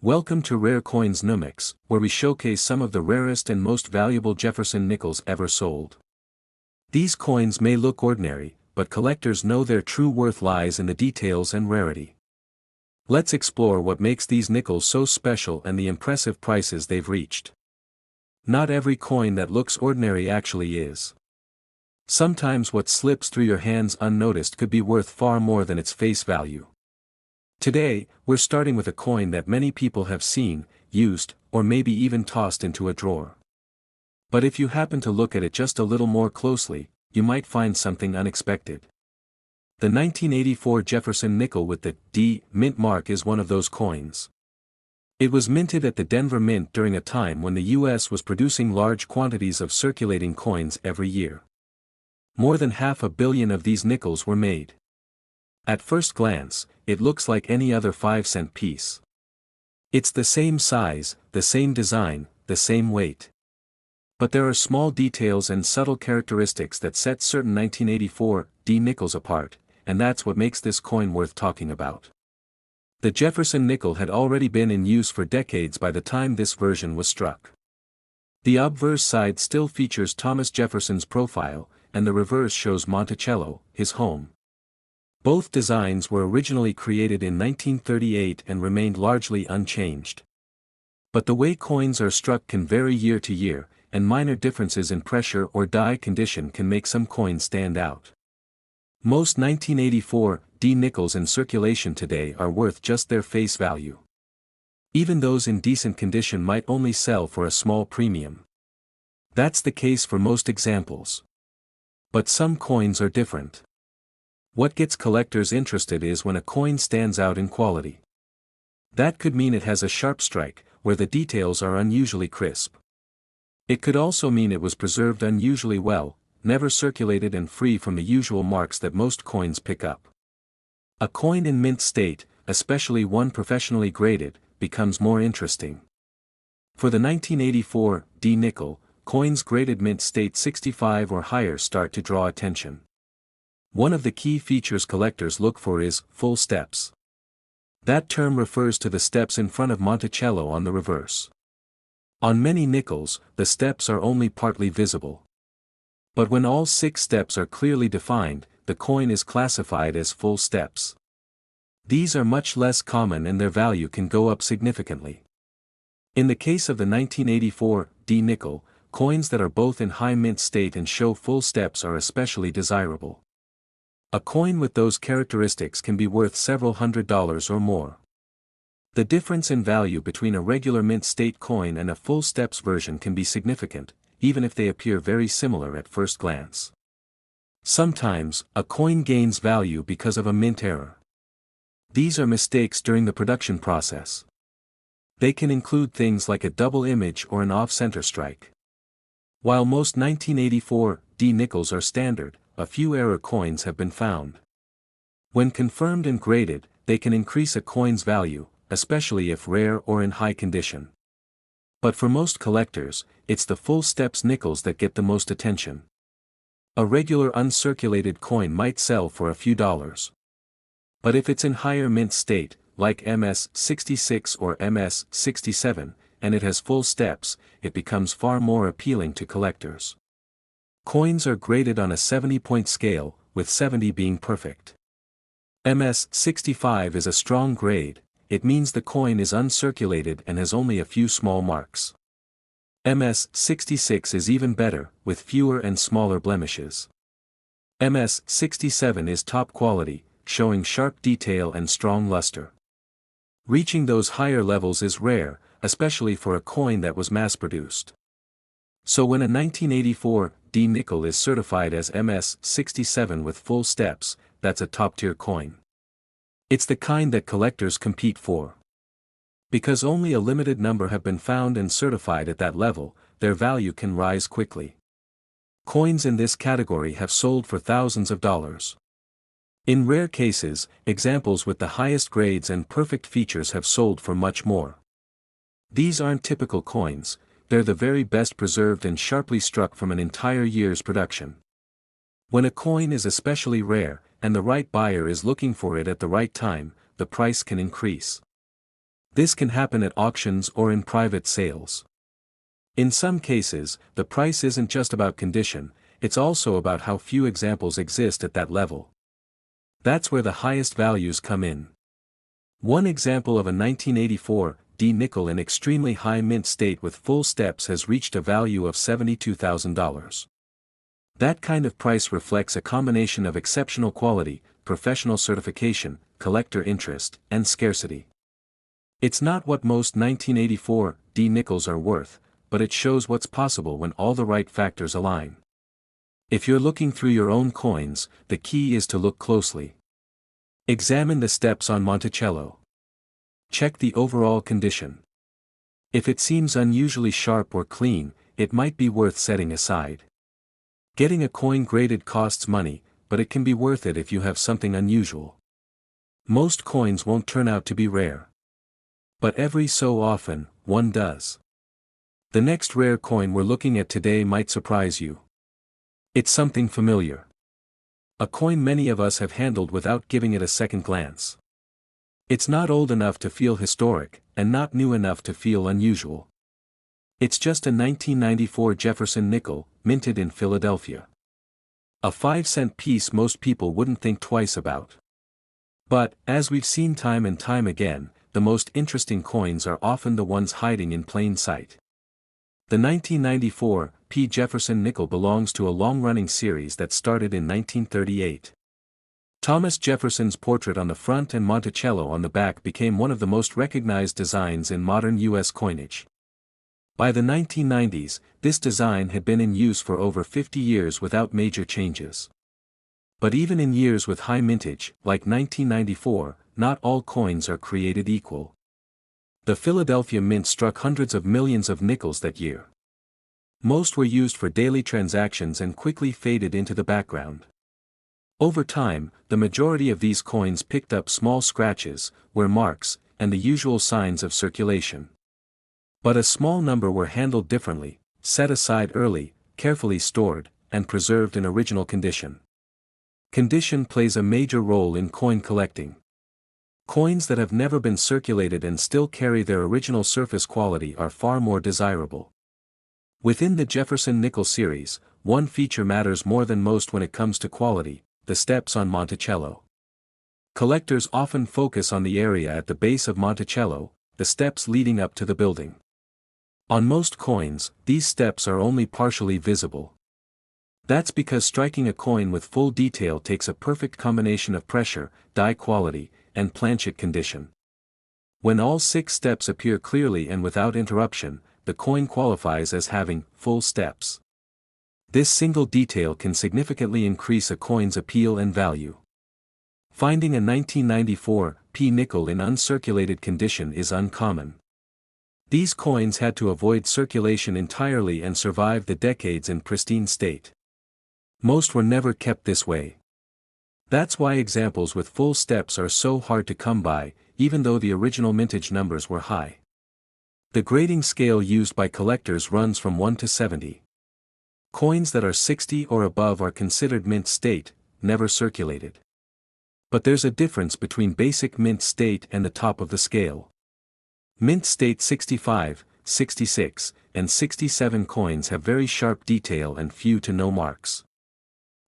Welcome to Rare Coins Numix, where we showcase some of the rarest and most valuable Jefferson nickels ever sold. These coins may look ordinary, but collectors know their true worth lies in the details and rarity. Let's explore what makes these nickels so special and the impressive prices they've reached. Not every coin that looks ordinary actually is. Sometimes what slips through your hands unnoticed could be worth far more than its face value. Today, we're starting with a coin that many people have seen, used, or maybe even tossed into a drawer. But if you happen to look at it just a little more closely, you might find something unexpected. The 1984 Jefferson nickel with the D mint mark is one of those coins. It was minted at the Denver Mint during a time when the U.S. was producing large quantities of circulating coins every year. More than 500 million of these nickels were made. At first glance, it looks like any other 5-cent piece. It's the same size, the same design, the same weight. But there are small details and subtle characteristics that set certain 1984 D nickels apart, and that's what makes this coin worth talking about. The Jefferson nickel had already been in use for decades by the time this version was struck. The obverse side still features Thomas Jefferson's profile, and the reverse shows Monticello, his home. Both designs were originally created in 1938 and remained largely unchanged. But the way coins are struck can vary year to year, and minor differences in pressure or die condition can make some coins stand out. Most 1984 D nickels in circulation today are worth just their face value. Even those in decent condition might only sell for a small premium. That's the case for most examples. But some coins are different. What gets collectors interested is when a coin stands out in quality. That could mean it has a sharp strike, where the details are unusually crisp. It could also mean it was preserved unusually well, never circulated and free from the usual marks that most coins pick up. A coin in mint state, especially one professionally graded, becomes more interesting. For the 1984 D nickel, coins graded mint state 65 or higher start to draw attention. One of the key features collectors look for is full steps. That term refers to the steps in front of Monticello on the reverse. On many nickels, the steps are only partly visible. But when all 6 steps are clearly defined, the coin is classified as full steps. These are much less common and their value can go up significantly. In the case of the 1984 D nickel, coins that are both in high mint state and show full steps are especially desirable. A coin with those characteristics can be worth several $100s or more. The difference in value between a regular mint state coin and a full steps version can be significant, even if they appear very similar at first glance. Sometimes, a coin gains value because of a mint error. These are mistakes during the production process. They can include things like a double image or an off-center strike. While most 1984 D nickels are standard, a few error coins have been found. When confirmed and graded, they can increase a coin's value, especially if rare or in high condition. But for most collectors, it's the full steps nickels that get the most attention. A regular uncirculated coin might sell for a few dollars. But if it's in higher mint state, like MS-66 or MS-67, and it has full steps, it becomes far more appealing to collectors. Coins are graded on a 70-point scale, with 70 being perfect. MS-65 is a strong grade. It means the coin is uncirculated and has only a few small marks. MS-66 is even better, with fewer and smaller blemishes. MS-67 is top quality, showing sharp detail and strong luster. Reaching those higher levels is rare, especially for a coin that was mass-produced. So when a 1984 D nickel is certified as MS-67 with full steps, that's a top-tier coin. It's the kind that collectors compete for. Because only a limited number have been found and certified at that level, their value can rise quickly. Coins in this category have sold for thousands of dollars. In rare cases, examples with the highest grades and perfect features have sold for much more. These aren't typical coins, they're the very best preserved and sharply struck from an entire year's production. When a coin is especially rare, and the right buyer is looking for it at the right time, the price can increase. This can happen at auctions or in private sales. In some cases, the price isn't just about condition, it's also about how few examples exist at that level. That's where the highest values come in. One example of a 1984 D nickel in extremely high mint state with full steps has reached a value of $72,000. That kind of price reflects a combination of exceptional quality, professional certification, collector interest, and scarcity. It's not what most 1984 D nickels are worth, but it shows what's possible when all the right factors align. If you're looking through your own coins, the key is to look closely. Examine the steps on Monticello. Check the overall condition. If it seems unusually sharp or clean, it might be worth setting aside. Getting a coin graded costs money, but it can be worth it if you have something unusual. Most coins won't turn out to be rare. But every so often, one does. The next rare coin we're looking at today might surprise you. It's something familiar. A coin many of us have handled without giving it a second glance. It's not old enough to feel historic, and not new enough to feel unusual. It's just a 1994 Jefferson nickel, minted in Philadelphia. A 5-cent piece most people wouldn't think twice about. But, as we've seen time and time again, the most interesting coins are often the ones hiding in plain sight. The 1994 P. Jefferson nickel belongs to a long-running series that started in 1938. Thomas Jefferson's portrait on the front and Monticello on the back became one of the most recognized designs in modern U.S. coinage. By the 1990s, this design had been in use for over 50 years without major changes. But even in years with high mintage, like 1994, not all coins are created equal. The Philadelphia Mint struck hundreds of millions of nickels that year. Most were used for daily transactions and quickly faded into the background. Over time, the majority of these coins picked up small scratches, wear marks, and the usual signs of circulation. But a small number were handled differently, set aside early, carefully stored, and preserved in original condition. Condition plays a major role in coin collecting. Coins that have never been circulated and still carry their original surface quality are far more desirable. Within the Jefferson nickel series, one feature matters more than most when it comes to quality: the steps on Monticello. Collectors often focus on the area at the base of Monticello, the steps leading up to the building. On most coins, these steps are only partially visible. That's because striking a coin with full detail takes a perfect combination of pressure, die quality, and planchet condition. When all 6 steps appear clearly and without interruption, the coin qualifies as having full steps. This single detail can significantly increase a coin's appeal and value. Finding a 1994 P nickel in uncirculated condition is uncommon. These coins had to avoid circulation entirely and survive the decades in pristine state. Most were never kept this way. That's why examples with full steps are so hard to come by, even though the original mintage numbers were high. The grading scale used by collectors runs from 1 to 70. Coins that are 60 or above are considered mint state, never circulated. But there's a difference between basic mint state and the top of the scale. Mint state 65, 66, and 67 coins have very sharp detail and few to no marks.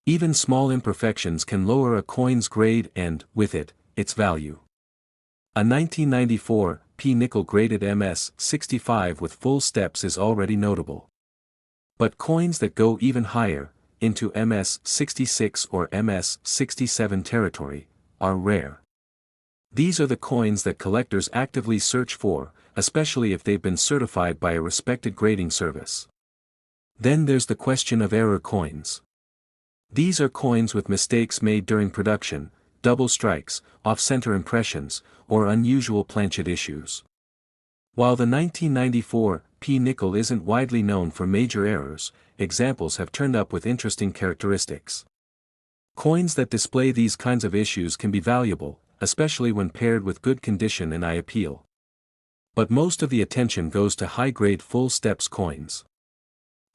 Even small imperfections can lower a coin's grade and, with it, its value. A 1994 P nickel graded MS 65 with full steps is already notable. But coins that go even higher, into MS 66 or MS 67 territory, are rare. These are the coins that collectors actively search for, especially if they've been certified by a respected grading service. Then there's the question of error coins. These are coins with mistakes made during production, double strikes, off-center impressions, or unusual planchet issues. While the 1994 P nickel isn't widely known for major errors, examples have turned up with interesting characteristics. Coins that display these kinds of issues can be valuable, especially when paired with good condition and eye appeal. But most of the attention goes to high-grade full steps coins.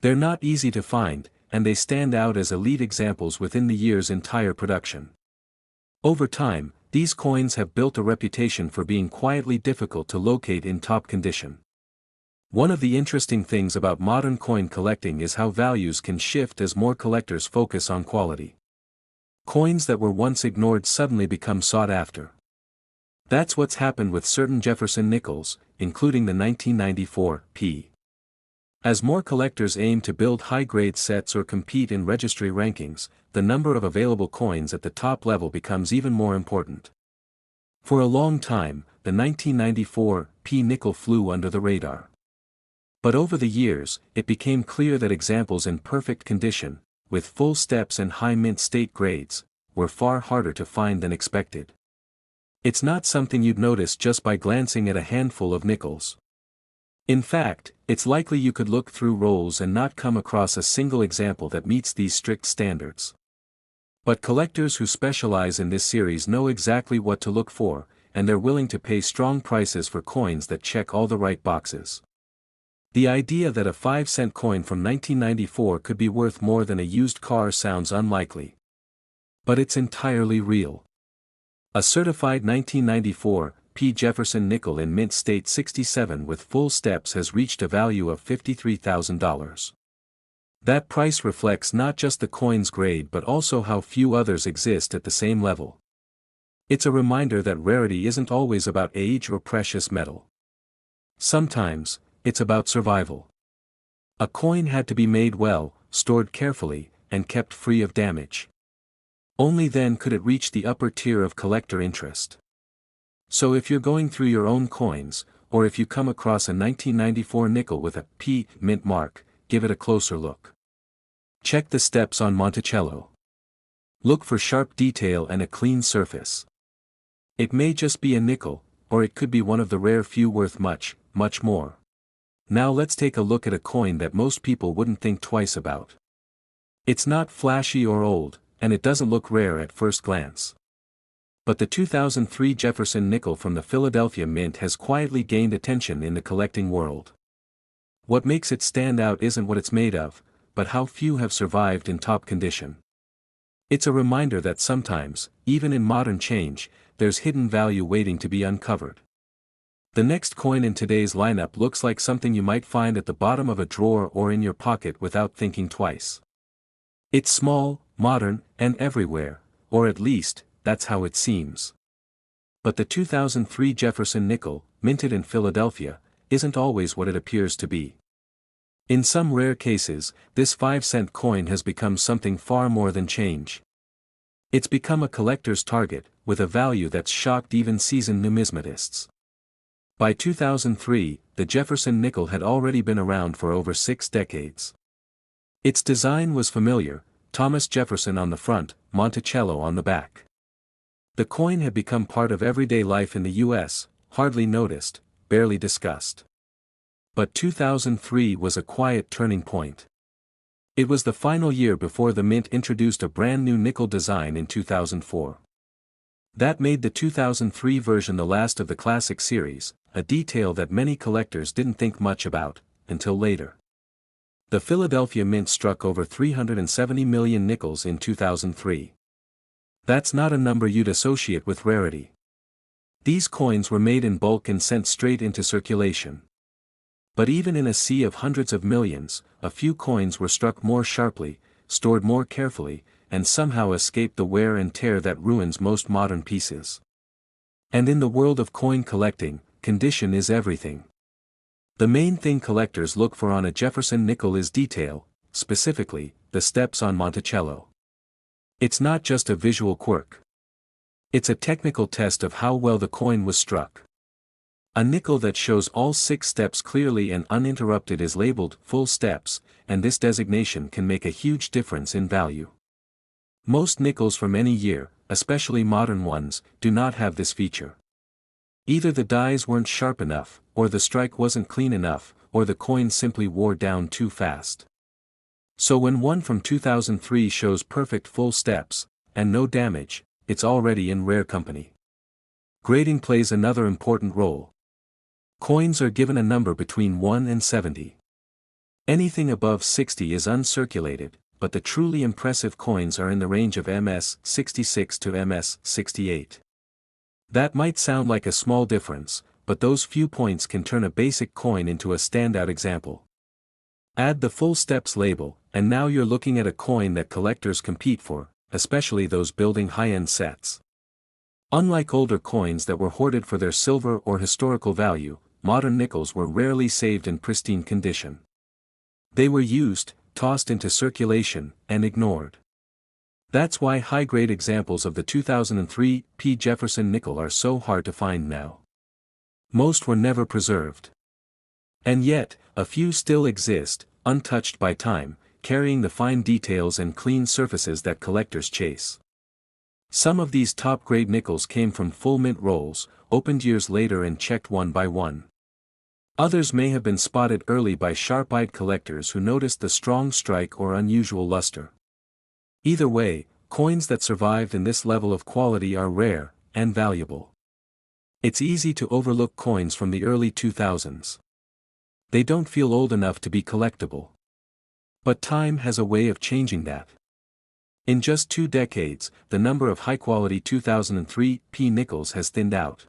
They're not easy to find, and they stand out as elite examples within the year's entire production. Over time, These coins have built a reputation for being quietly difficult to locate in top condition. One of the interesting things about modern coin collecting is how values can shift as more collectors focus on quality. Coins that were once ignored suddenly become sought after. That's what's happened with certain Jefferson nickels, including the 1994 P. As more collectors aim to build high-grade sets or compete in registry rankings, the number of available coins at the top level becomes even more important. For a long time, the 1994 P nickel flew under the radar. But over the years, it became clear that examples in perfect condition, with full steps and high mint state grades, were far harder to find than expected. It's not something you'd notice just by glancing at a handful of nickels. In fact, it's likely you could look through rolls and not come across a single example that meets these strict standards. But collectors who specialize in this series know exactly what to look for, and they're willing to pay strong prices for coins that check all the right boxes. The idea that a 5-cent coin from 1994 could be worth more than a used car sounds unlikely. But it's entirely real. A certified 1994 P. Jefferson nickel in mint state 67 with full steps has reached a value of $53,000. That price reflects not just the coin's grade but also how few others exist at the same level. It's a reminder that rarity isn't always about age or precious metal. Sometimes, it's about survival. A coin had to be made well, stored carefully, and kept free of damage. Only then could it reach the upper tier of collector interest. So if you're going through your own coins, or if you come across a 1994 nickel with a P mint mark, give it a closer look. Check the steps on Monticello. Look for sharp detail and a clean surface. It may just be a nickel, or it could be one of the rare few worth much, much more. Now let's take a look at a coin that most people wouldn't think twice about. It's not flashy or old, and it doesn't look rare at first glance. But the 2003 Jefferson nickel from the Philadelphia Mint has quietly gained attention in the collecting world. What makes it stand out isn't what it's made of, but how few have survived in top condition. It's a reminder that sometimes, even in modern change, there's hidden value waiting to be uncovered. The next coin in today's lineup looks like something you might find at the bottom of a drawer or in your pocket without thinking twice. It's small, modern, and everywhere, or at least, that's how it seems. But the 2003 Jefferson nickel, minted in Philadelphia, isn't always what it appears to be. In some rare cases, this 5-cent coin has become something far more than change. It's become a collector's target, with a value that's shocked even seasoned numismatists. By 2003, the Jefferson nickel had already been around for over 6 decades. Its design was familiar, Thomas Jefferson on the front, Monticello on the back. The coin had become part of everyday life in the U.S., hardly noticed, barely discussed. But 2003 was a quiet turning point. It was the final year before the mint introduced a brand new nickel design in 2004. That made the 2003 version the last of the classic series, a detail that many collectors didn't think much about, until later. The Philadelphia Mint struck over 370 million nickels in 2003. That's not a number you'd associate with rarity. These coins were made in bulk and sent straight into circulation. But even in a sea of hundreds of millions, a few coins were struck more sharply, stored more carefully, and somehow escaped the wear and tear that ruins most modern pieces. And in the world of coin collecting, condition is everything. The main thing collectors look for on a Jefferson nickel is detail, specifically, the steps on Monticello. It's not just a visual quirk. It's a technical test of how well the coin was struck. A nickel that shows all 6 steps clearly and uninterrupted is labeled full steps, and this designation can make a huge difference in value. Most nickels from any year, especially modern ones, do not have this feature. Either the dies weren't sharp enough, or the strike wasn't clean enough, or the coin simply wore down too fast. So when one from 2003 shows perfect full steps, and no damage, it's already in rare company. Grading plays another important role. Coins are given a number between 1 and 70. Anything above 60 is uncirculated, but the truly impressive coins are in the range of MS 66 to MS 68. That might sound like a small difference, but those few points can turn a basic coin into a standout example. Add the full steps label, and now you're looking at a coin that collectors compete for, especially those building high-end sets. Unlike older coins that were hoarded for their silver or historical value, modern nickels were rarely saved in pristine condition. They were used, tossed into circulation, and ignored. That's why high-grade examples of the 2003 P. Jefferson nickel are so hard to find now. Most were never preserved. And yet, a few still exist, untouched by time, carrying the fine details and clean surfaces that collectors chase. Some of these top-grade nickels came from full mint rolls, opened years later and checked one by one. Others may have been spotted early by sharp-eyed collectors who noticed the strong strike or unusual luster. Either way, coins that survived in this level of quality are rare and valuable. It's easy to overlook coins from the early 2000s. They don't feel old enough to be collectible. But time has a way of changing that. In just 2 decades, the number of high-quality 2003 P nickels has thinned out.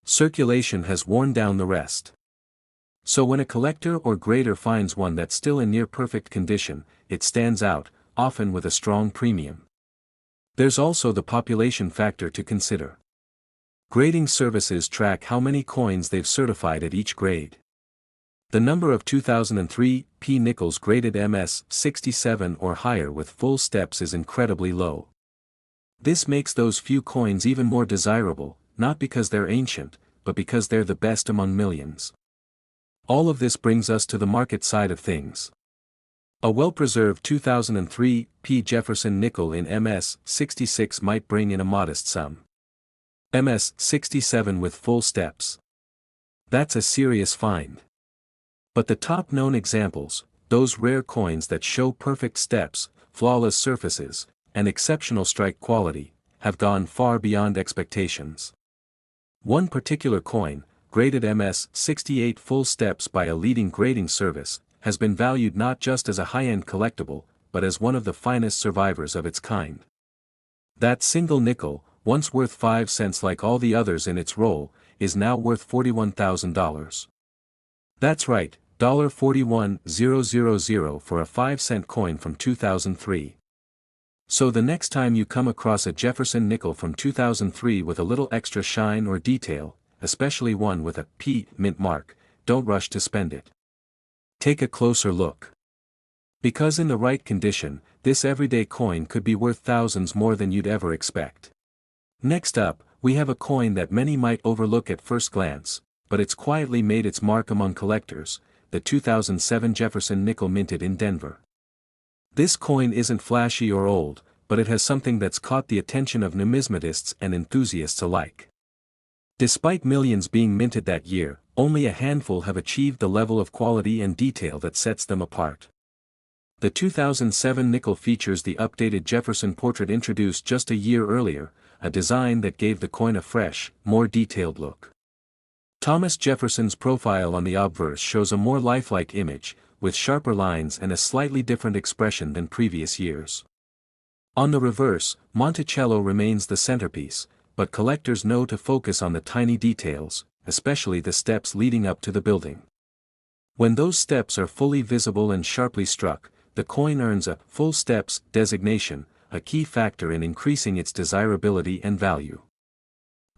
Circulation has worn down the rest. So when a collector or grader finds one that's still in near-perfect condition, it stands out, often with a strong premium. There's also the population factor to consider. Grading services track how many coins they've certified at each grade. The number of 2003 P nickels graded MS 67 or higher with full steps is incredibly low. This makes those few coins even more desirable, not because they're ancient, but because they're the best among millions. All of this brings us to the market side of things. A well-preserved 2003 P Jefferson nickel in MS 66 might bring in a modest sum. MS 67 with full steps. That's a serious find. But the top-known examples, those rare coins that show perfect steps, flawless surfaces, and exceptional strike quality, have gone far beyond expectations. One particular coin, graded MS 68 full steps by a leading grading service, has been valued not just as a high-end collectible, but as one of the finest survivors of its kind. That single nickel, once worth 5 cents like all the others in its roll, is now worth $41,000. That's right, $41,000 for a 5-cent coin from 2003. So the next time you come across a Jefferson nickel from 2003 with a little extra shine or detail, especially one with a P mint mark, don't rush to spend it. Take a closer look. Because in the right condition, this everyday coin could be worth thousands more than you'd ever expect. Next up, we have a coin that many might overlook at first glance, but it's quietly made its mark among collectors, the 2007 Jefferson nickel minted in Denver. This coin isn't flashy or old, but it has something that's caught the attention of numismatists and enthusiasts alike. Despite millions being minted that year, only a handful have achieved the level of quality and detail that sets them apart. The 2007 nickel features the updated Jefferson portrait introduced just a year earlier, a design that gave the coin a fresh, more detailed look. Thomas Jefferson's profile on the obverse shows a more lifelike image, with sharper lines and a slightly different expression than previous years. On the reverse, Monticello remains the centerpiece, but collectors know to focus on the tiny details, especially the steps leading up to the building. When those steps are fully visible and sharply struck, the coin earns a full steps designation, a key factor in increasing its desirability and value.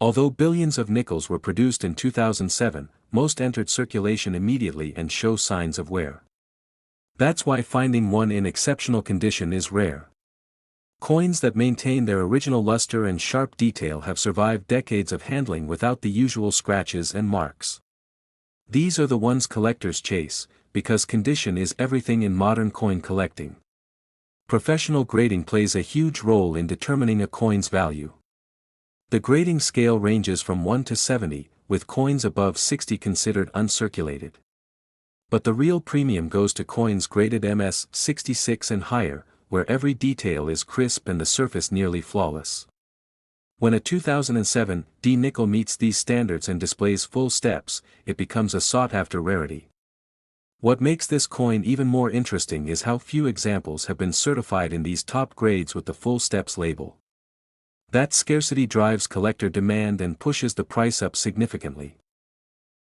Although billions of nickels were produced in 2007, most entered circulation immediately and show signs of wear. That's why finding one in exceptional condition is rare. Coins that maintain their original luster and sharp detail have survived decades of handling without the usual scratches and marks. These are the ones collectors chase, because condition is everything in modern coin collecting. Professional grading plays a huge role in determining a coin's value. The grading scale ranges from 1 to 70, with coins above 60 considered uncirculated. But the real premium goes to coins graded MS 66 and higher, where every detail is crisp and the surface nearly flawless. When a 2007 D nickel meets these standards and displays full steps, it becomes a sought-after rarity. What makes this coin even more interesting is how few examples have been certified in these top grades with the full steps label. That scarcity drives collector demand and pushes the price up significantly.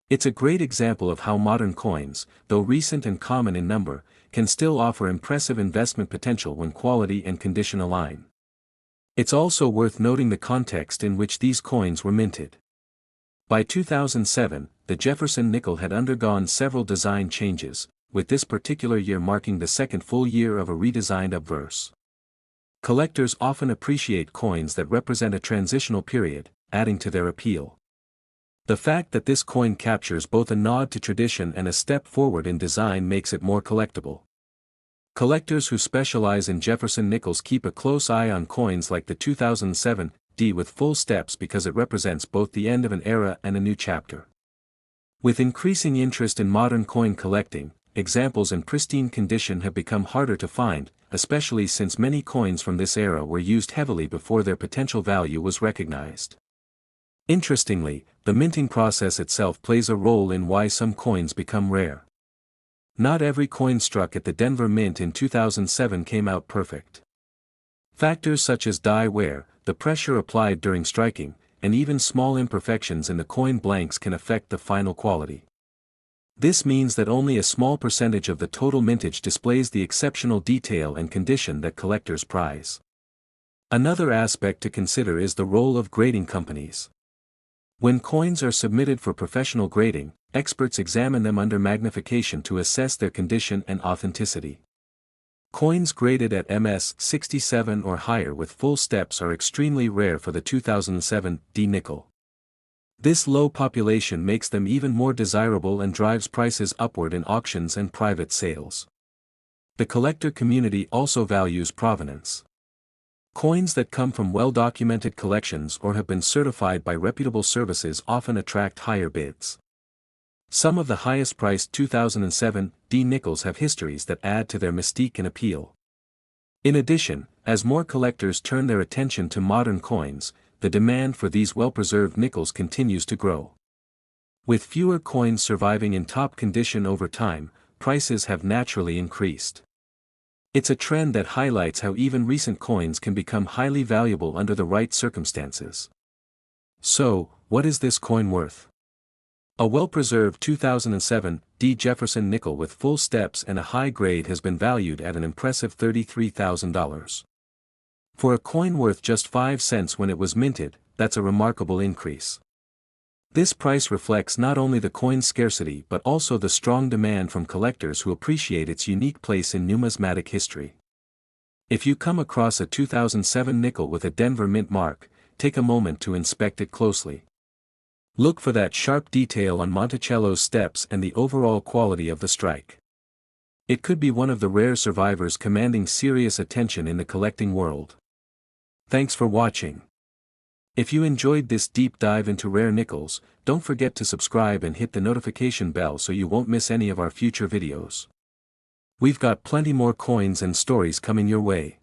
It's a great example of how modern coins, though recent and common in number, can still offer impressive investment potential when quality and condition align. It's also worth noting the context in which these coins were minted. By 2007, the Jefferson nickel had undergone several design changes, with this particular year marking the second full year of a redesigned obverse. Collectors often appreciate coins that represent a transitional period, adding to their appeal. The fact that this coin captures both a nod to tradition and a step forward in design makes it more collectible. Collectors who specialize in Jefferson nickels keep a close eye on coins like the 2007 D with full steps because it represents both the end of an era and a new chapter. With increasing interest in modern coin collecting, examples in pristine condition have become harder to find, especially since many coins from this era were used heavily before their potential value was recognized. Interestingly, the minting process itself plays a role in why some coins become rare. Not every coin struck at the Denver Mint in 2007 came out perfect. Factors such as die wear, the pressure applied during striking, and even small imperfections in the coin blanks can affect the final quality. This means that only a small percentage of the total mintage displays the exceptional detail and condition that collectors prize. Another aspect to consider is the role of grading companies. When coins are submitted for professional grading, experts examine them under magnification to assess their condition and authenticity. Coins graded at MS 67 or higher with full steps are extremely rare for the 2007 D nickel. This low population makes them even more desirable and drives prices upward in auctions and private sales. The collector community also values provenance. Coins that come from well-documented collections or have been certified by reputable services often attract higher bids. Some of the highest-priced 2007 D nickels have histories that add to their mystique and appeal. In addition, as more collectors turn their attention to modern coins, the demand for these well-preserved nickels continues to grow. With fewer coins surviving in top condition over time, prices have naturally increased. It's a trend that highlights how even recent coins can become highly valuable under the right circumstances. So, what is this coin worth? A well-preserved 2007 D Jefferson nickel with full steps and a high grade has been valued at an impressive $33,000. For a coin worth just 5 cents when it was minted, that's a remarkable increase. This price reflects not only the coin's scarcity but also the strong demand from collectors who appreciate its unique place in numismatic history. If you come across a 2007 nickel with a Denver Mint mark, take a moment to inspect it closely. Look for that sharp detail on Monticello's steps and the overall quality of the strike. It could be one of the rare survivors commanding serious attention in the collecting world. Thanks for watching. If you enjoyed this deep dive into rare nickels, don't forget to subscribe and hit the notification bell so you won't miss any of our future videos. We've got plenty more coins and stories coming your way.